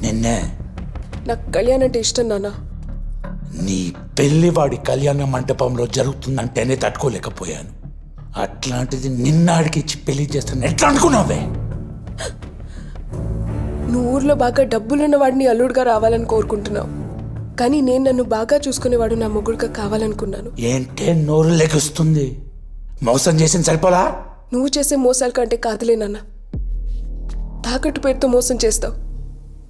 నిన్నే. నాకు కళ్యాణ్ అంటే ఇష్టం నాన్న. నీ పెళ్లి వాడి కళ్యాణ మంటపంలో జరుగుతుందంటేనే తట్టుకోలేకపోయాను. అట్లాంటిది నిన్నాడికి ఇచ్చి పెళ్లి చేస్తాను ఎట్లా అనుకున్నావే? నువ్వు ఊర్లో బాగా డబ్బులున్న వాడిని అల్లుడుగా రావాలని కోరుకుంటున్నావు, కానీ నేను నన్ను బాగా చూసుకునేవాడు నా మొగుడుగా కావాలనుకున్నాను. ఏంటే నోరు లెగుస్తుంది? మోసం చేసిన సరిపోలా? నువ్వు చేసే మోసాల కంటే కాదులే నాన్న. తాకట్టు పేరుతో మోసం చేస్తావు,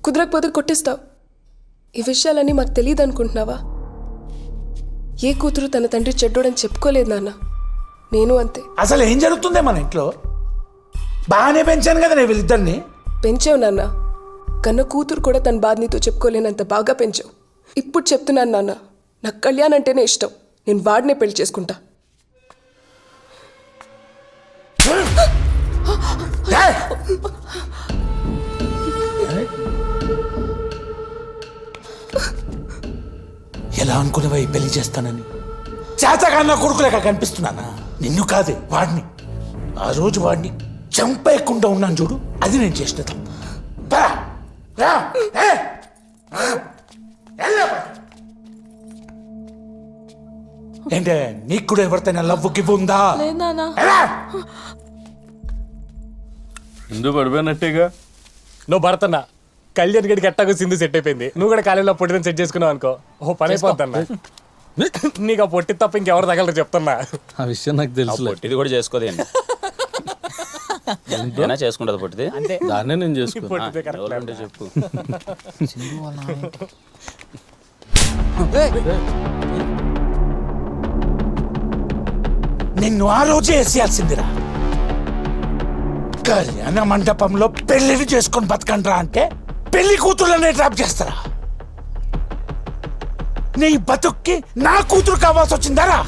కుదరకపోతే కొట్టేస్తావు. ఈ విషయాలన్నీ మాకు తెలియదు అనుకుంటున్నావా? ఏ కూతురు తన తండ్రి చెడ్డోడని చెప్పుకోలేదు నాన్న. నేను అంతే. అసలు ఏం జరుగుతుందే మన ఇంట్లో? బాగానే పెంచాను కదా నేను వీళ్ళిద్దరిని. పెంచావు నాన్న, కన్న కూతురు కూడా తన బాధ నీతో చెప్పుకోలేనంత బాగా పెంచావు. ఇప్పుడు చెప్తున్నాను నాన్న, నాకు కళ్యాణ్ అంటేనే ఇష్టం. నేను వాడినే పెళ్లి చేసుకుంటా. ఎలా అనుకునేవా ఈ పెళ్లి చేస్తానని? చేతగాన్న కొడుకులేక కనిపిస్తున్నానా? నిన్ను కాదే, వాడిని. ఆ రోజు వాడిని చంపేయకుండా ఉన్నాను చూడు, అది నేను చేసిన తప్పు. ఏంటే నీకు కూడా ఎవరితోనే లవ్ గివ్ ఉందా? సింధు పడిపోయినట్టేగా. నువ్వు భరతన్నా, కళ్యాణ్ గడికి ఎట్టాగో సింధు సెట్ అయిపోయింది. నువ్వు కూడా కాలేజీలో పొట్టిని సెట్ చేసుకున్నావు అనుకో, ఓ పని అయిపోద్దన్నా. నీకు ఆ పొట్టి తప్ప ఇంకెవరు తగలరు చెప్తున్నా. ఆ విషయం నాకు తెలుసు. పొట్టిది కూడా చేసుకోదేండి. ఏనా చేసుకుంటది పొట్టిది. దాన్నే నేను చేసుకున్నా. పొట్టిదే correct ఎవరంటే చెప్పు. నిన్ను ఆ రోజే వేసేయాల్సిందిరా. కళ్యాణ మండపంలో పెళ్లిని చేసుకొని బతకండ్రా అంటే పెళ్లి కూతుర్లనే ట్రాప్ చేస్తారా? నీ బతుక్కి నా కూతురు కావాల్సి వచ్చిందరా?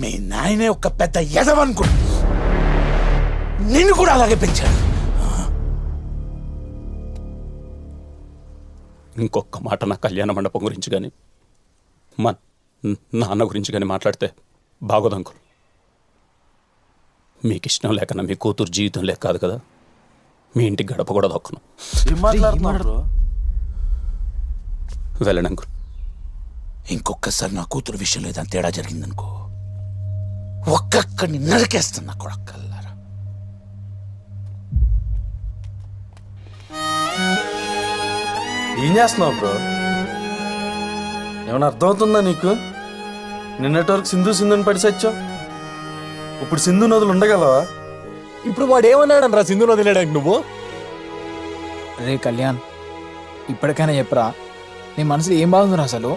మీ నాయనే ఒక పెద్ద ఎదవనుకున్నా, నిన్ను కూడా అలాగే పెంచాడు. ఇంకొక మాట నా కళ్యాణ మండపం గురించి కానీ మా నాన్న గురించి కానీ మాట్లాడితే బాగోదు అంకుల్. మీకు ఇష్టం లేకన్నా మీ కూతురు జీవితం లేక కాదు కదా, మీ ఇంటికి గడప కూడా దొక్కను. వెళ్ళండి అంకుల్. ఇంకొకసారి నా కూతురు విషయం లేదని తేడా జరిగిందనుకో, ఒక్కొక్కడిని నరికేస్తున్నా కొడకల్లారా. ఏం చేస్తున్నావు బ్రో? ఏమైనా అర్థమవుతుందా నీకు? నిన్నటి వరకు సింధు సింధుని పడి సచ్చావు, ఇప్పుడు సింధు నదులు ఉండగలవా? ఇప్పుడు వాడు ఏమన్నాడు రా సింధు వదిలేడానికి? నువ్వు రే కళ్యాణ్, ఇప్పటికైనా చెప్పరా, నీ మనసులో ఏం బాగుందిరా అసలు?